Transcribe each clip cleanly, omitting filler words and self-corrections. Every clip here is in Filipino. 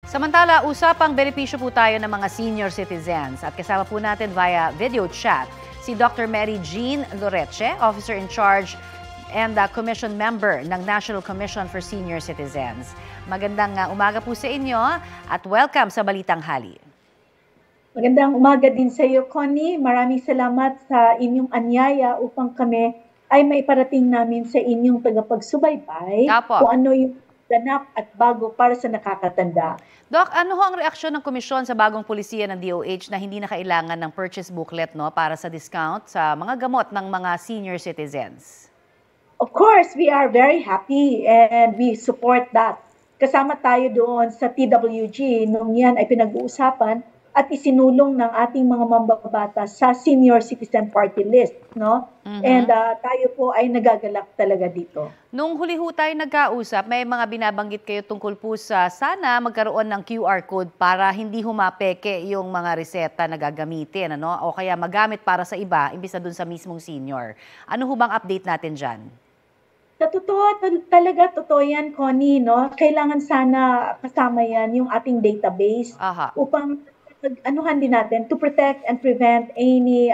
Samantala, usapang benepisyo po tayo ng mga senior citizens at kasama po natin via video chat si Dr. Mary Jean Loreche, Officer in Charge and Commission Member ng National Commission for Senior Citizens. Magandang umaga po sa inyo at welcome sa Balitang Hali. Magandang umaga din sa iyo, Connie. Maraming salamat sa inyong anyaya upang kami ay may parating namin sa inyong tagapagsubaybay kung ano yung ganap at bago para sa nakakatanda. Doc, ano ho ang reaksyon ng komisyon sa bagong pulisiya ng DOH na hindi na kailangan ng purchase booklet para sa discount sa mga gamot ng mga senior citizens? Of course, we are very happy and we support that. Kasama tayo doon sa TWG nung yan ay pinag-uusapan at isinulong ng ating mga mambabatas sa Senior Citizen Party List, no? And tayo po ay nagagalak talaga dito. Nung huli ho tayo nagkausap, may mga binabanggit kayo tungkol po sa sana magkaroon ng QR code para hindi humapeke yung mga reseta na gagamitin, ano? O kaya magamit para sa iba, imbis na dun sa mismong senior. Ano ho bang update natin dyan? Sa totoo, totoo yan, Connie, no? Kailangan sana kasama yan yung ating database upang anuhan din natin to protect and prevent any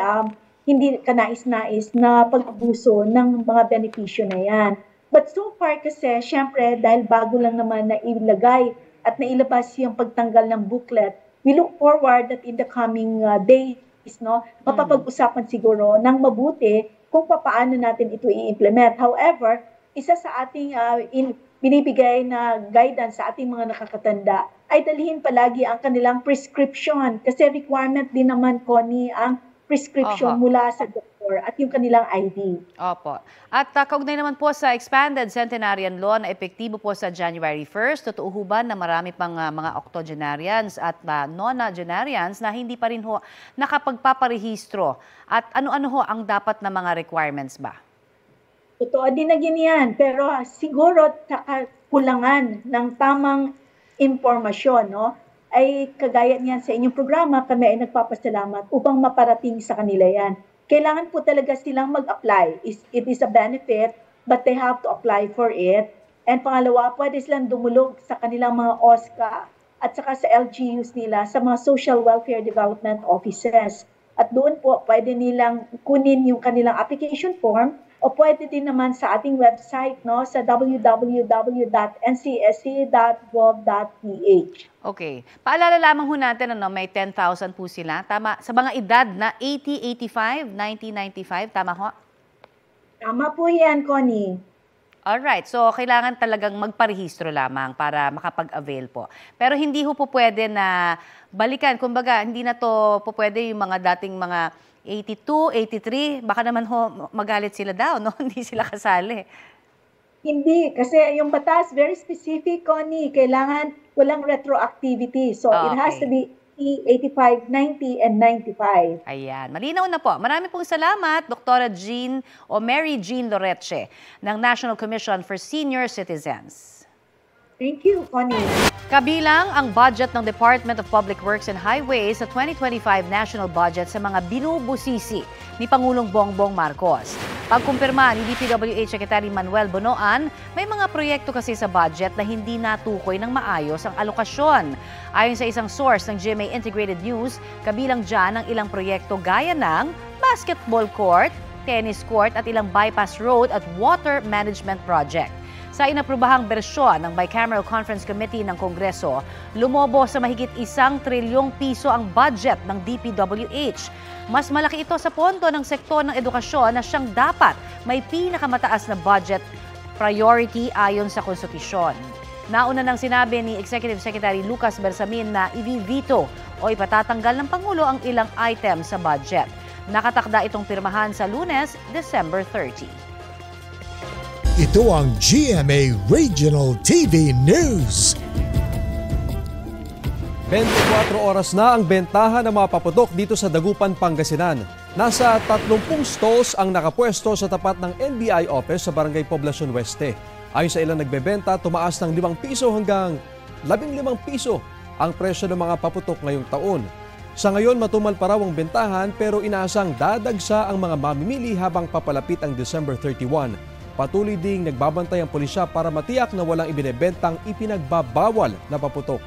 hindi kanais-nais na pag-abuso ng mga benepisyo na yan. But so far kasi, syempre, dahil bago lang naman na ilagay at nailabas yung pagtanggal ng booklet, we look forward that in the coming days, no, mapapag-usapan siguro ng mabuti kung paano natin ito i-implement. However, isa sa ating binibigay na guidance sa ating mga nakakatanda ay dalhin palagi ang kanilang prescription kasi requirement din naman, Connie, ang prescription mula sa doktor at yung kanilang ID. Opo. At kaugnay naman po sa expanded centenarian law na epektibo po sa January 1st, totoo ho ba na marami pang mga octogenarians at nonagenarians na hindi pa rin ho nakapagpaparehistro? At ano-ano ho ang dapat na mga requirements ba? Totoo din na ganyan, pero siguro kulangan ng tamang impormasyon, no? Ay kagaya niyan sa inyong programa, kami ay nagpapasalamat upang maparating sa kanila yan. Kailangan po talaga silang mag-apply. It is a benefit, but they have to apply for it. And pangalawa, pwede silang dumulog sa kanilang mga OSCA at saka sa LGUs nila, sa mga Social Welfare Development Offices. At doon po, pwede nilang kunin yung kanilang application form o pwede din naman sa ating website, no, sa www.ncsc.gov.ph. Okay. Paalala lamang ho natin, may 10,000 po sila. Tama, sa mga edad na 80, 85, 90, 95, tama ho? Tama po yan, Connie. Alright, so kailangan talagang magparehistro lamang para makapag-avail po. Pero hindi ho po pwede na balikan. Kumbaga, hindi na to po pwede yung mga dating mga 82, 83, baka naman ho magalit sila daw, no? Hindi sila kasali. Hindi, kasi yung batas very specific, Connie. Kailangan walang retroactivity. So it has to be 85, 90, and 95. Ayan, malinaw na po. Marami pong salamat, Dr. Mary Jean Loreche ng National Commission for Senior Citizens. Thank you, Connie. Kabilang ang budget ng Department of Public Works and Highways sa 2025 national budget sa mga binubusisi ni Pangulong Bongbong Marcos. Pagkumpirma ni DPWH Secretary Manuel Bonoan, may mga proyekto kasi sa budget na hindi natukoy ng maayos ang alokasyon. Ayon sa isang source ng GMA Integrated News, kabilang dyan ang ilang proyekto gaya ng basketball court, tennis court at ilang bypass road at water management project. Sa inaprubahang bersyon ng Bicameral Conference Committee ng Kongreso, lumobo sa mahigit 1 trilyong piso ang budget ng DPWH. Mas malaki ito sa pondo ng sektor ng edukasyon na siyang dapat may pinakamataas na budget priority ayon sa konstitusyon. Nauna nang sinabi ni Executive Secretary Lucas Bersamin na i-veto o ipatatanggal ng Pangulo ang ilang items sa budget. Nakatakda itong pirmahan sa Lunes, December 30. Ito ang GMA Regional TV News. 24 oras na ang bentahan ng mga paputok dito sa Dagupan, Pangasinan. Nasa 30 stalls ang nakapwesto sa tapat ng NBI office sa Barangay Poblacion Oeste. Ayon sa ilang nagbebenta, tumaas ng 5 piso hanggang 15 piso ang presyo ng mga paputok ngayong taon. Sa ngayon, matumal pa raw ang bentahan pero inaasang dadagsa ang mga mamimili habang papalapit ang December 31. Patuloy ding nagbabantay ang pulisya para matiyak na walang ibinebentang ipinagbabawal na paputok.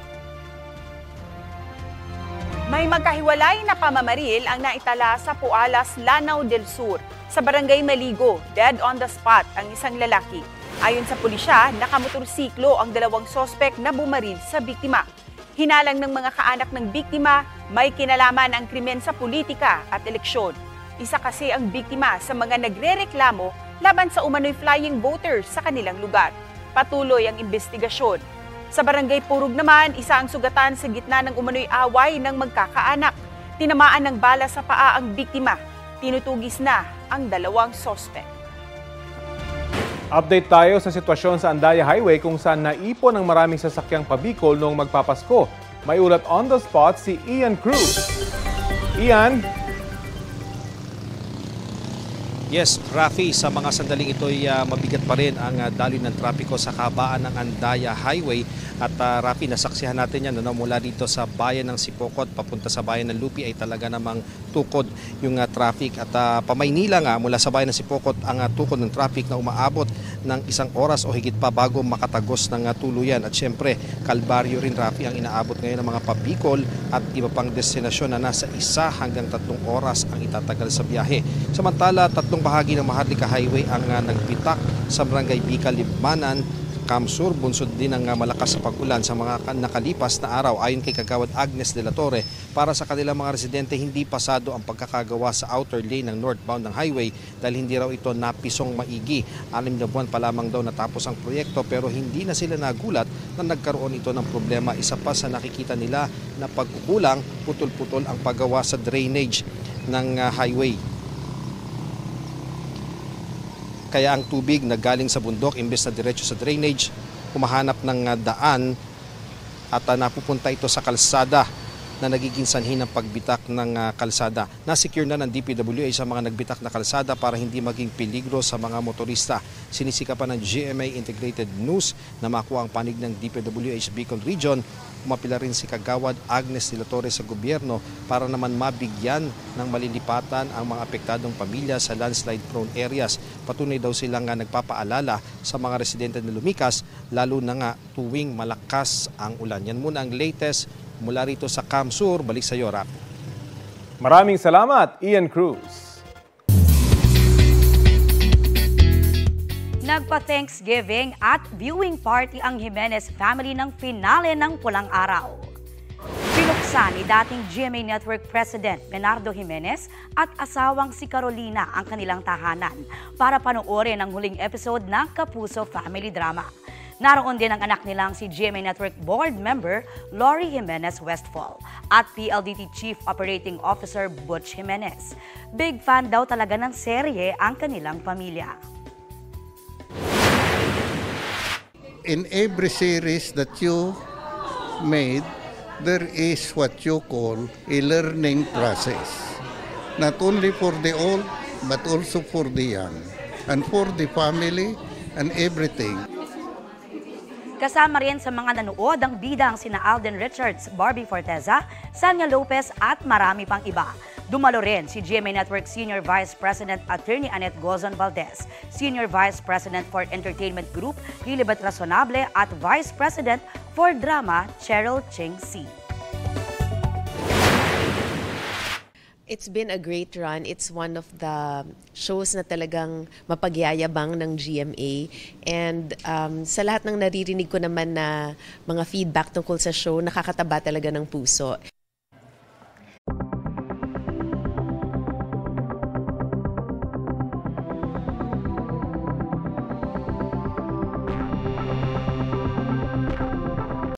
May magkahiwalay na pamamaril ang naitala sa Pualas, Lanao del Sur. Sa Barangay Maligo, dead on the spot ang isang lalaki. Ayon sa pulisya, nakamotorsiklo ang dalawang sospek na bumaril sa biktima. Hinalang ng mga kaanak ng biktima, may kinalaman ang krimen sa politika at eleksyon. Isa kasi ang biktima sa mga nagrereklamo laban sa umano'y flying voters sa kanilang lugar. Patuloy ang investigasyon. Sa Barangay Purug naman, isa ang sugatan sa gitna ng umano'y away ng magkakaanak. Tinamaan ng bala sa paa ang biktima. Tinutugis na ang dalawang sospek. Update tayo sa sitwasyon sa Andaya Highway kung saan naipon ang maraming sasakyang pabikol noong magpapasko. May ulat on the spot si Ian Cruz. Ian? Yes, Rafi, sa mga sandaling ito'y mabigat pa rin ang daloy ng trapiko sa kabaan ng Andaya Highway. At Rafi, nasaksihan natin yan mula dito sa bayan ng Sipokot papunta sa bayan ng Lupi ay talaga namang tukod yung traffic. At pamaynila nga mula sa bayan ng Sipokot ang tukod ng traffic na umaabot ng 1 oras o higit pa bago makatagos ng tuluyan. At syempre, Kalbaryo rin, Rafi, ang inaabot ngayon ng mga pabikol at iba pang destinasyon na nasa 1 hanggang 3 oras ang itatagal sa biyahe. Samantala, 3 bahagi ng Maharlika Highway ang nagbitak sa Barangay Bicol, Libmanan, Kamsur. Bunsod din ang malakas sa pag-ulan sa mga nakalipas na araw. Ayon kay Kagawad Agnes de la Torre, para sa kanilang mga residente hindi pasado ang pagkakagawa sa outer lane ng northbound ng highway dahil hindi raw ito napisong maigi. 6 na buwan pa lamang daw natapos ang proyekto pero hindi na sila nagulat na nagkaroon ito ng problema. Isa pa sa nakikita nila na pagkukulang, putol-putol ang paggawa sa drainage ng highway. Kaya ang tubig na galing sa bundok imbes na diretso sa drainage, humahanap ng daan at napupunta ito sa kalsada na nagiging sanhi ng pagbitak ng kalsada. Nasecure na ng DPWH sa mga nagbitak na kalsada para hindi maging peligro sa mga motorista. Sinisikapan ng GMA Integrated News na makuha ang panig ng DPWH Bicol Region. Umapila rin si Kagawad Agnes de la Torre sa gobyerno para naman mabigyan ng malilipatan ang mga apektadong pamilya sa landslide-prone areas. Patunay daw silang nagpapaalala sa mga residente na lumikas, lalo na nga tuwing malakas ang ulan. Yan muna ang latest mula rito sa Kamsur. Balik sa iyo, Rap. Maraming salamat, Ian Cruz. Nagpa-Thanksgiving at viewing party ang Jimenez family ng finale ng Pulang Araw. Pinuksan ni dating GMA Network President Bernardo Jimenez at asawang si Carolina ang kanilang tahanan para panoorin ang huling episode ng Kapuso Family Drama. Naroon din ang anak nilang si GMA Network Board Member Lori Jimenez Westfall at PLDT Chief Operating Officer Butch Jimenez. Big fan daw talaga ng serye ang kanilang pamilya. In every series that you made, there is what you call a learning process. Not only for the old, but also for the young, and for the family and everything. Kasama rin sa mga nanood ang bidang sina Alden Richards, Barbie Forteza, Sanya Lopez at marami pang iba. Dumalo rin si GMA Network Senior Vice President Attorney Annette Gozon Valdez, Senior Vice President for Entertainment Group Lilibet Razonable at Vice President for Drama Cheryl Ching C. It's been a great run. It's one of the shows na talagang mapagyayabang ng GMA. And sa lahat ng naririnig ko naman na mga feedback tungkol sa show, nakakataba talaga ng puso.